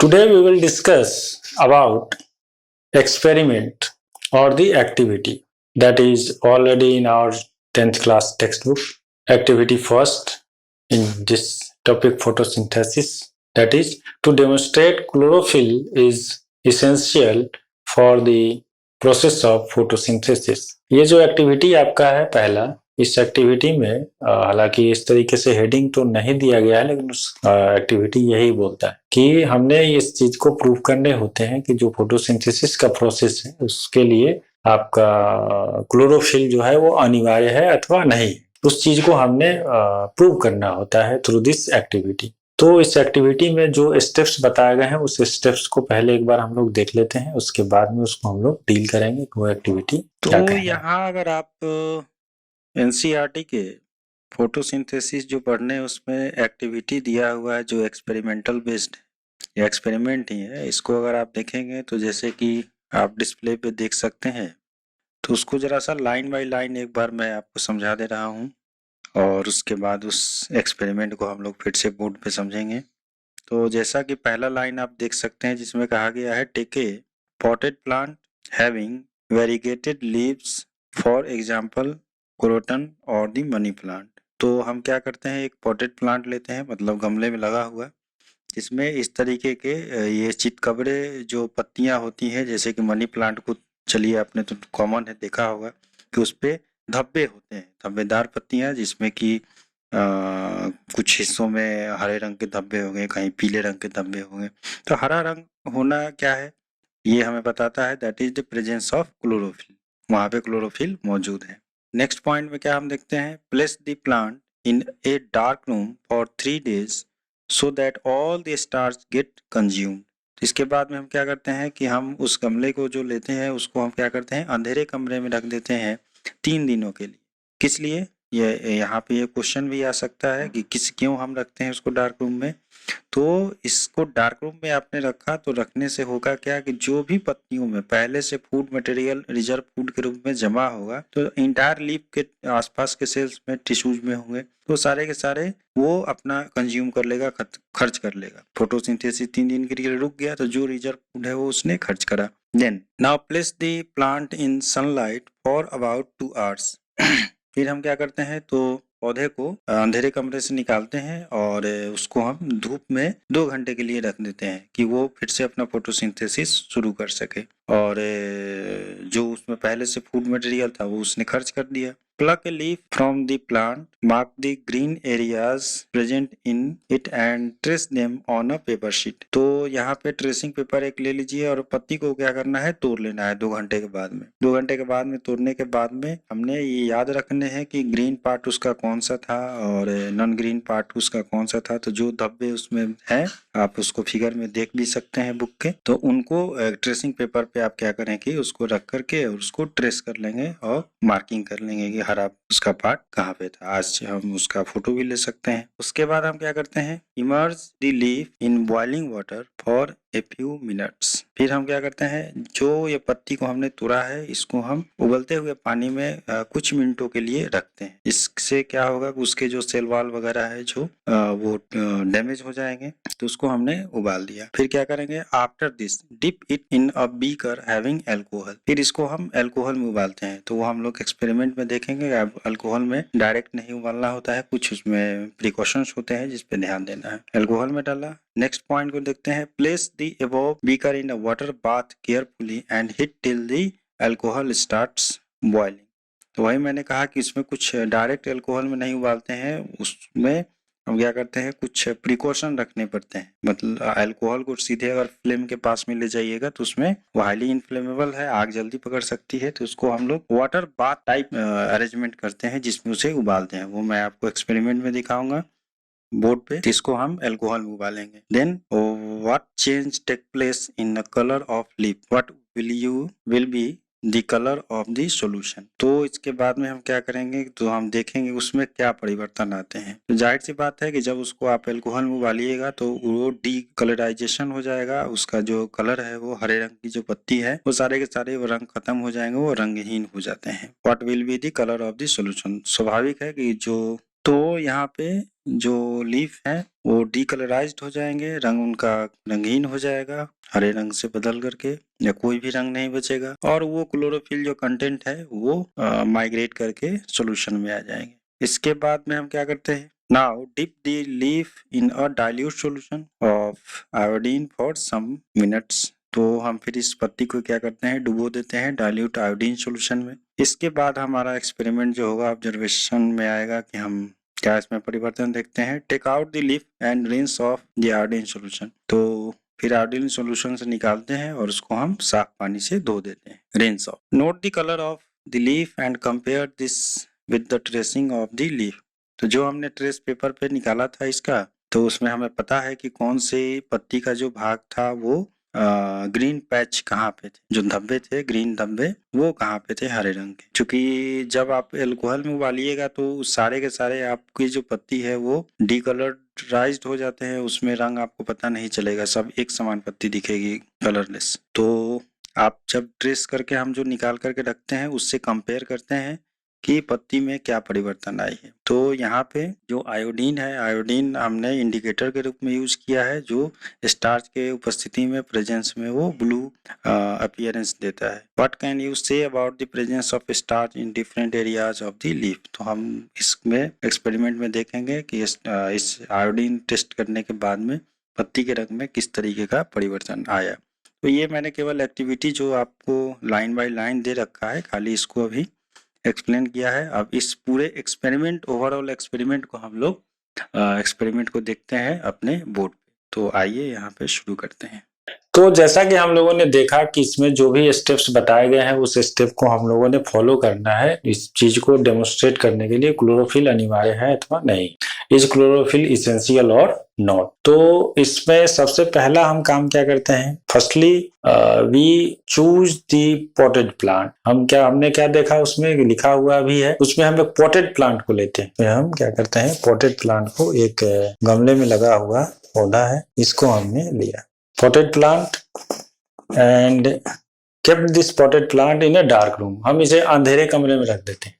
Today we will discuss about experiment or the activity that is already in our 10th class textbook. Activity first in this topic photosynthesis, that is to demonstrate chlorophyll is essential for the process of photosynthesis. ये जो activity आपका है पहला, इस activity में हालांकि इस तरीके से हेडिंग तो नहीं दिया गया है, लेकिन उस एक्टिविटी यही बोलता है कि हमने इस चीज को प्रूव करने होते हैं कि जो फोटोसिंथेसिस का प्रोसेस है उसके लिए आपका क्लोरोफिल जो है वो अनिवार्य है अथवा नहीं, उस चीज को हमने प्रूव करना होता है थ्रू दिस एक्टिविटी। तो इस एक्टिविटी में जो स्टेप्स बताए गए हैं उस स्टेप्स को पहले एक बार हम लोग देख लेते हैं, उसके बाद में उसको हम लोग डील करेंगे वो एक्टिविटी क्या तो कहना है। यहाँ अगर आप एनसीईआरटी के फोटोसिंथेसिस जो पढ़ने हैं उसमें एक्टिविटी दिया हुआ है जो एक्सपेरिमेंटल बेस्ड है, एक्सपेरिमेंट ही है। इसको अगर आप देखेंगे तो जैसे कि आप डिस्प्ले पे देख सकते हैं, तो उसको जरा सा लाइन बाय लाइन एक बार मैं आपको समझा दे रहा हूँ और उसके बाद उस एक्सपेरिमेंट को हम लोग फिर से बोर्ड पे समझेंगे। तो जैसा कि पहला लाइन आप देख सकते हैं जिसमें कहा गया है take a potted plant having variegated leaves for example croton और दी मनी प्लांट। तो हम क्या करते हैं, एक पॉटेड प्लांट लेते हैं, मतलब गमले में लगा हुआ, जिसमें इस तरीके के ये चितकबरे जो पत्तियां होती हैं, जैसे कि मनी प्लांट को चलिए आपने तो कॉमन है देखा होगा कि उस पे धब्बे होते हैं, धब्बेदार पत्तियां, जिसमें कि कुछ हिस्सों में हरे रंग के धब्बे होंगे, कहीं पीले रंग के धब्बे होंगे। तो हरा रंग होना क्या है, ये हमें बताता है that is the presence of chlorophyll, वहां पे क्लोरोफिल मौजूद है। नेक्स्ट पॉइंट में क्या हम देखते हैं, place the plant in a dark room for 3 days so that all the stars get consumed. इसके बाद में हम क्या करते हैं कि हम उस गमले को जो लेते हैं उसको हम क्या करते हैं, अंधेरे कमरे में रख देते हैं 3 दिनों के लिए। किस लिए, ये यहाँ पे ये क्वेश्चन भी आ सकता है कि क्यों हम रखते हैं उसको डार्क रूम में। तो इसको डार्क रूम में आपने रखा तो रखने से होगा क्या कि जो भी पत्तियों में पहले से फूड मटेरियल रिजर्व फूड के रूप में जमा होगा, तो इंटायर लीफ के आसपास के सेल्स में टिश्यूज में होंगे, तो सारे के सारे वो अपना कंज्यूम कर लेगा, खर्च कर लेगा। फोटोसिंथेसिस 3 दिन के लिए रुक गया तो जो रिजर्व फूड है वो उसने खर्च करा। Then now place the plant in sunlight for about 2 hours। फिर हम क्या करते हैं, तो पौधे को अंधेरे कमरे से निकालते हैं और उसको हम धूप में 2 घंटे के लिए रख देते हैं कि वो फिर से अपना फोटोसिंथेसिस शुरू कर सके। और जो उसमें पहले से फूड मटेरियल था वो उसने खर्च कर दिया। Pluck a leaf from the plant, mark the green areas present in it and trace them on a paper sheet। तो यहाँ पे ट्रेसिंग पेपर एक ले लीजिए और पत्ती को क्या करना है, तोड़ लेना है 2 घंटे के बाद में। 2 घंटे के बाद में तोड़ने के बाद में हमने ये याद रखने हैं कि ग्रीन पार्ट उसका कौन सा था और नॉन ग्रीन पार्ट उसका कौन सा था। तो जो धब्बे उसमें है आप उसको फिगर में देख भी सकते हैं बुक के, तो उनको ट्रेसिंग पेपर पे आप क्या करें कि उसको रख करके उसको ट्रेस कर लेंगे और मार्किंग कर लेंगे कि हरा उसका पार्ट कहाँ पे था। आज हम उसका फोटो भी ले सकते हैं। उसके बाद हम क्या करते हैं, emerge the leaf in boiling water for a few minutes. फिर हम क्या करते हैं, जो ये पत्ती को हमने तोड़ा है इसको हम उबलते हुए पानी में कुछ मिनटों के लिए रखते हैं। इससे क्या होगा, उसके जो सेल वॉल वगैरह है जो वो डैमेज हो जाएंगे, तो उसको हमने उबाल दिया। फिर क्या करेंगे, after this dip it in a beaker having alcohol. फिर इसको हम अल्कोहल में उबालते हैं। तो वो हम लोग एक्सपेरिमेंट में देखेंगे, अब अल्कोहल में डायरेक्ट नहीं उबालना होता है, कुछ उसमें प्रिकॉशंस होते हैं जिस पे ध्यान देना है। अल्कोहल में डाला। नेक्स्ट पॉइंट को देखते हैं, place the above beaker in a water bath carefully and heat till the alcohol starts boiling. तो वही मैंने कहा कि इसमें कुछ डायरेक्ट अल्कोहल में नहीं उबालते हैं, उसमें हम क्या करते हैं, कुछ प्रिकॉशन रखने पड़ते हैं। मतलब अल्कोहल को सीधे अगर फ्लेम के पास में ले जाइएगा तो उसमें वो हाईली इनफ्लेमेबल है, आग जल्दी पकड़ सकती है। तो उसको हम लोग वाटर बाथ टाइप अरेंजमेंट करते हैं जिसमें उसे उबालते हैं। वो मैं आपको एक्सपेरिमेंट में दिखाऊंगा बोर्ड पे। इसको हम अल्कोहल में उबालेंगे। Then what change take place in the colour of leaf, what will be the colour of the solution. तो इसके बाद में हम क्या करेंगे, तो हम देखेंगे उसमें क्या परिवर्तन आते हैं। तो जाहिर सी बात है कि जब उसको आप अल्कोहल में उबालिएगा तो वो डी कलराइजेशन हो जाएगा, उसका जो कलर है वो हरे रंग की जो पत्ती है वो सारे के सारे वो रंग खत्म हो जाएंगे, वो रंगहीन हो जाते हैं। What will be the colour of the solution. स्वाभाविक है कि जो तो यहाँ पे जो लीफ है वो डीकलराइज्ड हो जाएंगे, रंग उनका रंगीन हो जाएगा, हरे रंग से बदल करके, या कोई भी रंग नहीं बचेगा, और वो क्लोरोफिल जो कंटेंट है वो माइग्रेट करके सॉल्यूशन में आ जाएंगे। इसके बाद में हम क्या करते हैं, now dip the leaf in a dilute solution of iodine for some minutes. तो हम फिर इस पत्ती को क्या करते हैं, डुबो देते हैं डाइल्यूट आयोडीन सॉल्यूशन में। इसके बाद हमारा एक्सपेरिमेंट जो होगा ऑब्जर्वेशन में आएगा कि हम क्या इसमें परिवर्तन देखते हैं। Take out the leaf and rinse off the iodine solution. तो फिर आयोडीन सॉल्यूशन से निकालते हैं और उसको हम साफ पानी से धो देते हैं, rinse of. Note the colour of the leaf and compare this with the tracing of the leaf. तो जो हमने ट्रेस पेपर पे निकाला था इसका, तो उसमें हमें पता है कि कौन से पत्ती का जो भाग था वो ग्रीन पैच कहाँ पे थे, जो धब्बे थे ग्रीन धब्बे वो कहाँ पे थे, हरे रंग के। क्योंकि जब आप एल्कोहल में उबालिएगा तो सारे के सारे आपकी जो पत्ती है वो डीकलराइज्ड हो जाते हैं, उसमें रंग आपको पता नहीं चलेगा, सब एक समान पत्ती दिखेगी कलरलेस। तो आप जब ट्रेस करके हम जो निकाल करके रखते हैं उससे कंपेयर करते हैं कि पत्ती में क्या परिवर्तन आई है। तो यहाँ पे जो आयोडीन है, आयोडीन हमने इंडिकेटर के रूप में यूज किया है, जो स्टार्च के उपस्थिति में प्रेजेंस में वो ब्लू अपीयरेंस देता है। What can you say about the presence of starch in different areas of the leaf. तो हम इसमें एक्सपेरिमेंट में देखेंगे कि इस आयोडीन टेस्ट करने के बाद में पत्ती के रंग में किस तरीके का परिवर्तन आया। तो ये मैंने केवल एक्टिविटी जो आपको लाइन बाय लाइन दे रखा है, खाली इसको अभी एक्सप्लेन किया है। अब इस पूरे एक्सपेरिमेंट, ओवरऑल एक्सपेरिमेंट को हम लोग एक्सपेरिमेंट को देखते हैं अपने बोर्ड पे। तो आइए यहाँ पे शुरू करते हैं। तो जैसा कि हम लोगों ने देखा कि इसमें जो भी स्टेप्स बताए गए हैं उस स्टेप को हम लोगों ने फॉलो करना है इस चीज को डेमोन्स्ट्रेट करने के लिए क्लोरोफिल अनिवार्य है अथवा नहीं, is chlorophyll essential or not. तो इसमें सबसे पहला हम काम क्या करते हैं, firstly we choose the potted plant. हमने क्या देखा, उसमें लिखा हुआ भी है, उसमें हम लोग पॉटेड प्लांट को लेते हैं। तो हम क्या करते हैं, पॉटेड प्लांट को, एक गमले में लगा हुआ पौधा है, इसको हमने लिया potted plant and kept this potted plant in a dark room। हम इसे अंधेरे कमरे में रख देते हैं।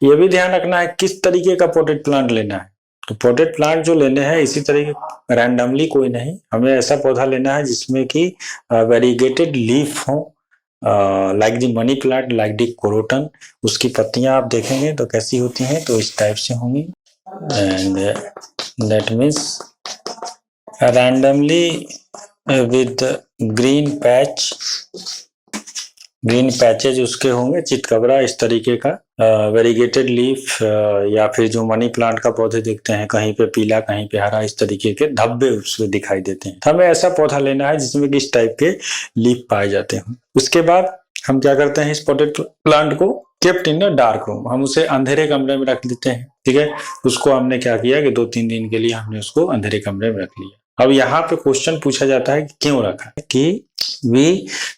ये भी ध्यान रखना है किस तरीके का potted plant लेना है। तो potted plant जो लेने हैं इसी तरीके रैंडमली कोई नहीं, हमें ऐसा पौधा लेना है जिसमें कि वेरीगेटेड लीफ हो, like the money plant, like the croton. उसकी पत्तियां आप देखेंगे तो कैसी होती हैं, तो इस टाइप से होंगी। And that means randomly with green patch, green patches उसके होंगे, चितकबरा इस तरीके का, वेरीगेटेड लीफ, या फिर जो मनी प्लांट का पौधे देखते हैं कहीं पे पीला कहीं पे हरा, इस तरीके के धब्बे उसमें दिखाई देते हैं। हमें ऐसा पौधा लेना है जिसमें कि इस टाइप के लीफ पाए जाते हैं। उसके बाद हम क्या करते हैं, इस पॉटेड प्लांट को kept in a dark room, हम उसे अंधेरे कमरे में रख देते हैं। ठीक है, उसको हमने क्या किया कि 2-3 दिन के लिए हमने उसको अंधेरे कमरे में रख लिया। अब यहाँ पे क्वेश्चन पूछा जाता है कि क्यों रखा है, कि we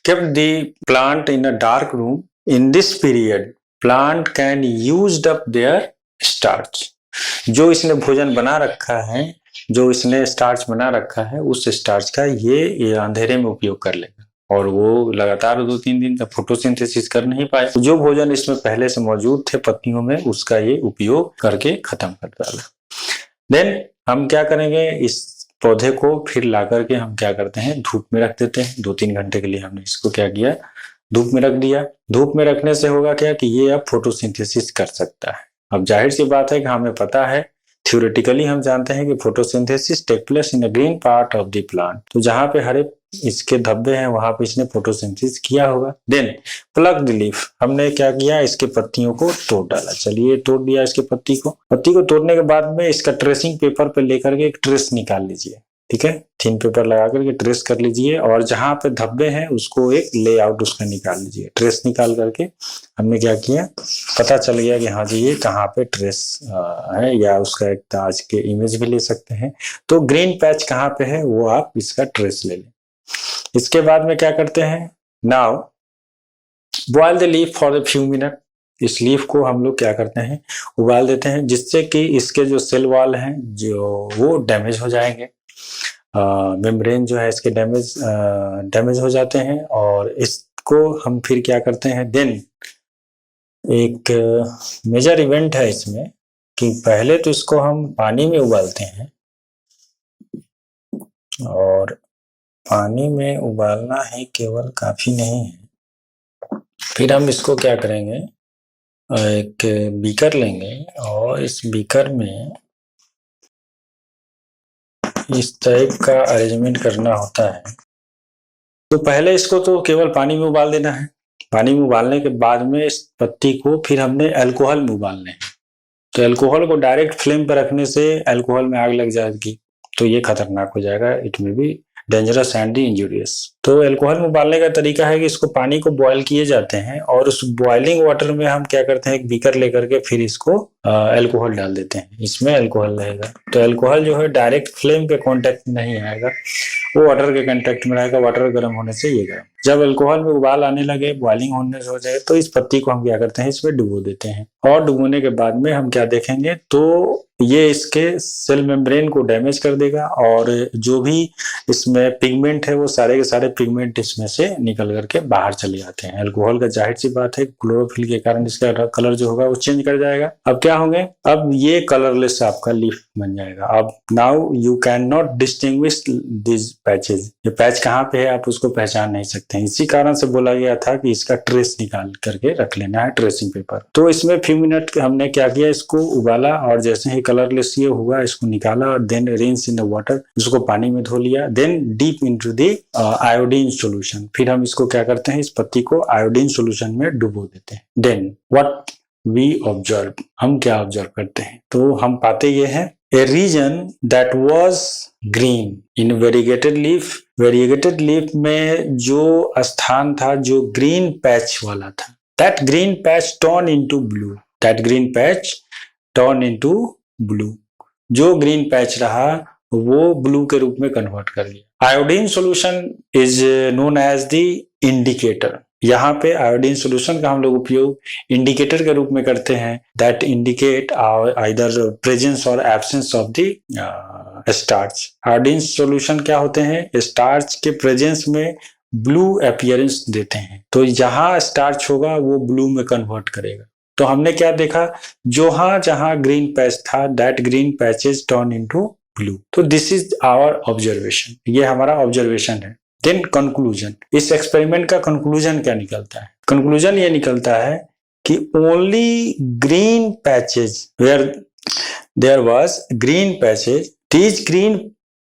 kept the plant in a dark room. In this period, plant can used up their starch। जो इसने भोजन बना रखा है, जो इसने स्टार्च बना रखा है, उस स्टार्च का ये अंधेरे में उपयोग कर लेगा, और वो लगातार 2-3 दिन तक फोटोसिंथेसिस कर नहीं पाए। जो भोजन इसमें पहले से मौजूद थे पत्तियों में, उसका ये उपयोग करके खत्म कर डाला। देन हम क्या करेंगे, इस पौधे को फिर ला करके हम क्या करते हैं, धूप में रख देते हैं। 2-3 घंटे के लिए हमने इसको क्या किया, धूप में रख दिया। धूप में रखने से होगा क्या कि ये अब फोटोसिंथेसिस कर सकता है। अब जाहिर सी बात है कि हमें पता है, थ्योरेटिकली हम जानते हैं कि photosynthesis take place in the green part of the plant. तो जहां पे हरे इसके धब्बे हैं वहां पे इसने फोटोसिंथेसिस किया होगा। देन प्लग द लीफ, हमने क्या किया, इसके पत्तियों को तोड़ डाला। चलिए, तोड़ दिया इसके पत्ती को तोड़ने के बाद में इसका ट्रेसिंग पेपर पे लेकर के एक ट्रेस निकाल लीजिए। ठीक है, थिन पेपर लगा करके ट्रेस कर लीजिए, और जहां पे धब्बे हैं उसको एक लेआउट उसका निकाल लीजिए। ट्रेस निकाल करके हमने क्या किया, पता चल गया कि हाँ जी ये कहाँ पे ट्रेस है, या उसका एक आज के इमेज भी ले सकते हैं। तो ग्रीन पैच कहाँ पे है वो आप इसका ट्रेस ले लें। इसके बाद में क्या करते हैं, now boil the leaf for the few minute. इस लीफ को हम लोग क्या करते हैं, उबाल देते हैं, जिससे कि इसके जो सेल वॉल हैं जो वो डैमेज हो जाएंगे, मेम्ब्रेन जो है इसके डैमेज हो जाते हैं। और इसको हम फिर क्या करते हैं, देन एक मेजर इवेंट है इसमें, कि पहले तो इसको हम पानी में उबालते हैं, और पानी में उबालना ही केवल काफी नहीं है। फिर हम इसको क्या करेंगे, एक बीकर लेंगे और इस बीकर में इस टाइप का अरेंजमेंट करना होता है। तो पहले इसको तो केवल पानी में उबाल देना है। पानी में उबालने के बाद में इस पत्ती को फिर हमने अल्कोहल में उबालना है। तो अल्कोहल को डायरेक्ट फ्लेम पर रखने से अल्कोहल में आग लग जाएगी, तो ये खतरनाक हो जाएगा, इट में बी डेंजरस एंड इंजूरियस। तो अल्कोहल में उबालने का तरीका है कि इसको पानी को बॉयल किए जाते हैं और उस बॉइलिंग वाटर में हम क्या करते हैं, एक बीकर लेकर के फिर इसको अल्कोहल डाल देते हैं, इसमें अल्कोहल रहेगा। तो अल्कोहल जो है डायरेक्ट फ्लेम के कांटेक्ट नहीं आएगा, वो वाटर के कांटेक्ट में रहेगा, वाटर गर्म होने से ये गर्म। जब अल्कोहल में उबाल आने लगे, बॉइलिंग होने हो जाए, तो इस पत्ती को हम क्या करते हैं, इसमें डुबो देते हैं। और डुबोने के बाद में हम क्या देखेंगे, तो ये इसके सेल मेम्ब्रेन को डैमेज कर देगा और जो भी इसमें पिगमेंट है वो सारे के सारे पिगमेंट इसमें से निकल करके बाहर चले जाते हैं। अल्कोहल का जाहिर सी बात है क्लोरोफिल के कारण इसका कलर जो होगा वो चेंज कर जाएगा। अब क्या होंगे, अब ये कलरलेस आपका लीफ बन जाएगा। अब now you can not distinguish this patches, ये पैच कहाँ पे है आप उसको पहचान नहीं सकते हैं। इसी कारण से बोला गया था कि इसका ट्रेस निकाल करके रख लेना है, ट्रेसिंग पेपर। तो इसमें फ्यू मिनट हमने क्या किया, इसको उबाला और जैसे ही कलरलेस ये हुआ इसको निकाला और then rinse in the water, उसको पानी में धो लिया, then dip into the iodine solution. फिर हम इसको क्या करते हैं, इस पत्ती को आयोडीन सॉल्यूशन में डुबो देते हैं। देन व्हाट वी ऑब्जर्व, हम क्या ऑब्जर्व करते हैं, तो हम पाते ये हैं a region that was green in variegated leaf। variegated leaf में जो स्थान था जो ग्रीन पैच वाला था, that green patch turn into blue, that green patch turn into blue, जो ग्रीन पैच रहा वो ब्लू के रूप में कन्वर्ट कर दिया। Iodine solution is known as the indicator. यहाँ पे आयोडीन सॉल्यूशन का हम लोग उपयोग इंडिकेटर के रूप में करते हैं, दैट इंडिकेट आइदर प्रेजेंस और absence of the starch. Iodine solution क्या होते हैं, स्टार्च के प्रेजेंस में ब्लू अपीयरेंस देते हैं, तो जहां स्टार्च होगा वो ब्लू में कन्वर्ट करेगा। तो हमने क्या देखा, जहां ग्रीन पैच था, that green patches turn into blue. तो दिस इज आवर ऑब्जर्वेशन, ये हमारा ऑब्जर्वेशन है। देन कंक्लूजन, इस एक्सपेरिमेंट का कंक्लूजन क्या निकलता है, कंक्लूजन ये निकलता है कि only green patches where there was green patches, these green,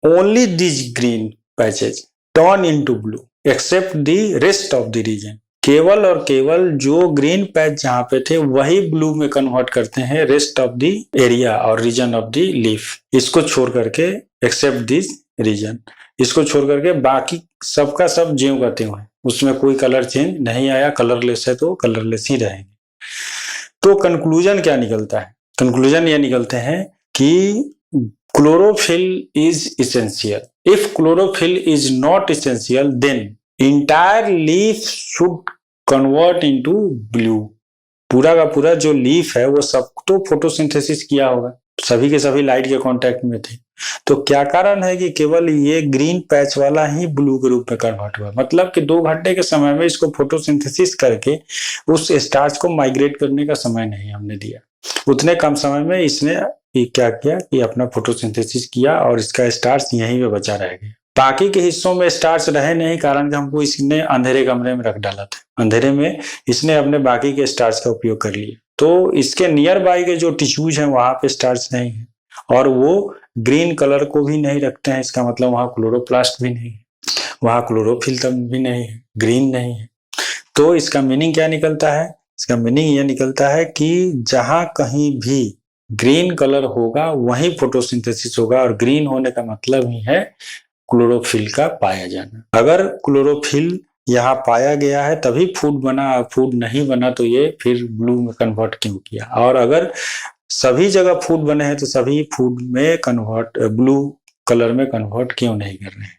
only these green patches turn into blue except the rest of the region। केवल और केवल जो ग्रीन पैच जहां पे थे वही ब्लू में कन्वर्ट करते हैं, रेस्ट ऑफ द एरिया और रीजन ऑफ द लीफ, इसको छोड़ करके, एक्सेप्ट दिस रीजन, इसको छोड़ करके बाकी सबका सब ज्यों का त्यों है, उसमें कोई कलर चेंज नहीं आया। कलरलेस है तो कलरलेस ही रहेंगे। तो कंक्लूजन क्या निकलता है, कंक्लूजन ये निकलते हैं कि chlorophyll is essential। If chlorophyll is not essential, then entire leaf should convert into blue। पूरा का पूरा जो लीफ है वो सब तो फोटोसिंथेसिस किया होगा, सभी के सभी लाइट के कांटेक्ट में थे, तो क्या कारण है कि केवल ये ग्रीन पैच वाला ही ब्लू के रूप में कन्वर्ट हुआ। मतलब कि 2 घंटे के समय में इसको फोटोसिंथेसिस करके उस स्टार्च को माइग्रेट करने का समय नहीं हमने दिया, उतने कम समय में इसने क्या किया कि अपना फोटोसिंथेसिस किया और इसका स्टार्च यहीं पे बचा रह गया। बाकी के हिस्सों में स्टार्च रहे नहीं, कारण कि हमको इसने अंधेरे कमरे में रख डाला था, अंधेरे में इसने अपने बाकी के स्टार्च का उपयोग कर लिया। तो इसके नियर बाई के जो टिश्यूज हैं वहां पे स्टार्च नहीं है और वो ग्रीन कलर को भी नहीं रखते हैं, इसका मतलब वहां क्लोरोप्लास्ट भी नहीं है, वहां क्लोरोफिल तब भी नहीं है, ग्रीन नहीं है। तो इसका मीनिंग क्या निकलता है, इसका मीनिंग ये निकलता है कि जहां कहीं भी ग्रीन कलर होगा वहीं फोटोसिंथेसिस होगा, और ग्रीन होने का मतलब ही है क्लोरोफिल का पाया जाना। अगर क्लोरोफिल यहाँ पाया गया है तभी फूड बना, फूड नहीं बना तो ये फिर ब्लू में कन्वर्ट क्यों किया, और अगर सभी जगह फूड बने हैं तो सभी फूड में कन्वर्ट, ब्लू कलर में कन्वर्ट क्यों नहीं कर रहे हैं।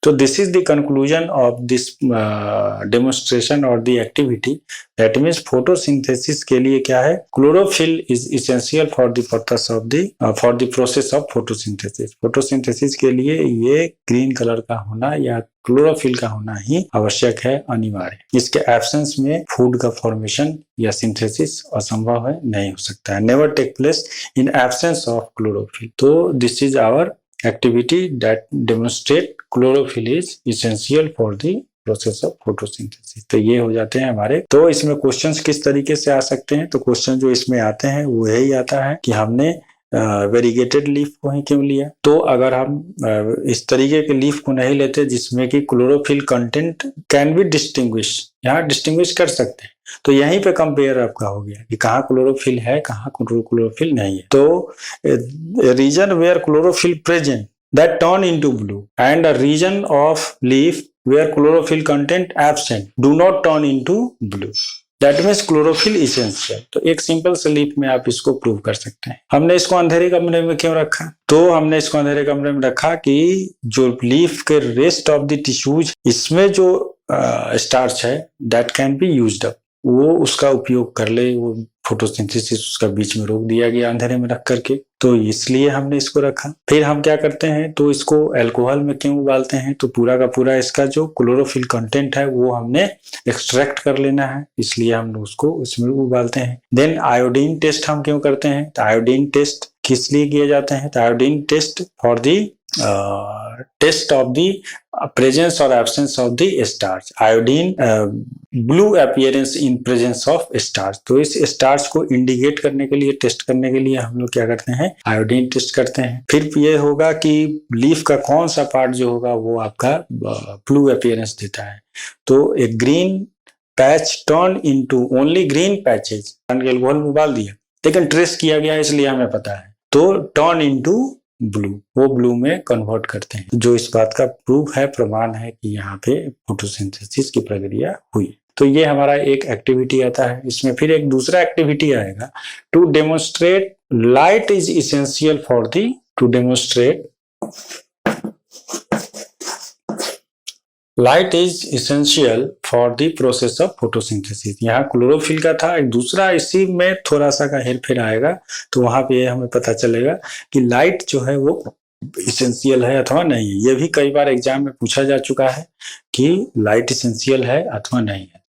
So this is the conclusion of this demonstration or the activity. That means photosynthesis के लिए क्या है, chlorophyll is essential for the purpose of the for the process of photosynthesis. photosynthesis के लिए ये ग्रीन कलर का होना या क्लोरोफिल का होना ही आवश्यक है, अनिवार्य। इसके एब्सेंस में फूड का फॉर्मेशन या सिंथेसिस असंभव है, नहीं हो सकता है। Never take place in absence of chlorophyll. तो this is our activity that demonstrate chlorophyll is essential for the process of photosynthesis। तो ये हो जाते हैं हमारे। तो इसमें क्वेश्चंस किस तरीके से आ सकते हैं, तो क्वेश्चन जो इसमें आते हैं वो यही आता है कि हमने वेरीगेटेड लीफ को ही क्यों लिया। तो अगर हम इस तरीके के लीफ को नहीं लेते जिसमें कि chlorophyll content can be distinguish, यहाँ डिस्टिंग्विश कर सकते हैं, तो यहीं पे कंपेयर आपका हो गया कि कहाँ क्लोरोफिल है, कहाँ क्लोरोफिल नहीं है। तो region where chlorophyll present that turn into blue and a region of leaf where chlorophyll content absent do not turn into blue. That means chlorophyll essential. तो एक सिंपल से लीफ में आप इसको प्रूव कर सकते हैं। हमने इसको अंधेरे कमरे में क्यों रखा, तो हमने इसको अंधेरे कमरे में रखा कि जो लीफ के रेस्ट ऑफ द टिश्यूज, इसमें जो स्टार्च है that can be used up, वो उसका उपयोग कर ले, वो फोटोसिंथेसिस उसका बीच में रोक दिया गया अंधेरे में रख करके, तो इसलिए हमने इसको रखा। फिर हम क्या करते हैं, तो इसको अल्कोहल में क्यों उबालते हैं, तो पूरा का पूरा इसका जो क्लोरोफिल कंटेंट है वो हमने एक्सट्रैक्ट कर लेना है, इसलिए हम उसको उसमें उबालते हैं। देन आयोडीन टेस्ट हम क्यों करते हैं, तो आयोडीन टेस्ट किस लिए किए जाते हैं, तो iodine test for the test of the presence और absence of the starch. Iodine blue appearance in presence of starch, तो इस स्टार्च को इंडिकेट करने के लिए, टेस्ट करने के लिए हम लोग क्या करते हैं, आयोडीन टेस्ट करते हैं। फिर ये होगा कि लीफ का कौन सा पार्ट जो होगा वो आपका ब्लू अपीयरेंस देता है। तो एक green patch turn into only green patches, alcohol में उबाल दिया लेकिन ट्रेस किया गया इसलिए हमें पता है, तो टर्न इनटू ब्लू, वो ब्लू में कन्वर्ट करते हैं, जो इस बात का प्रूफ है, प्रमाण है कि यहाँ पे फोटोसिंथेसिस की प्रक्रिया हुई। तो ये हमारा एक एक्टिविटी आता है। इसमें फिर एक दूसरा एक्टिविटी आएगा, to demonstrate light is essential for the, to demonstrate light is essential for the process of photosynthesis. यहाँ क्लोरोफिल का था, एक दूसरा इसी में थोड़ा सा का हेरफेर आएगा, तो वहां पे हमें पता चलेगा कि लाइट जो है वो इसेंशियल है अथवा नहीं है। ये भी कई बार एग्जाम में पूछा जा चुका है कि लाइट इसेंशियल है अथवा नहीं है।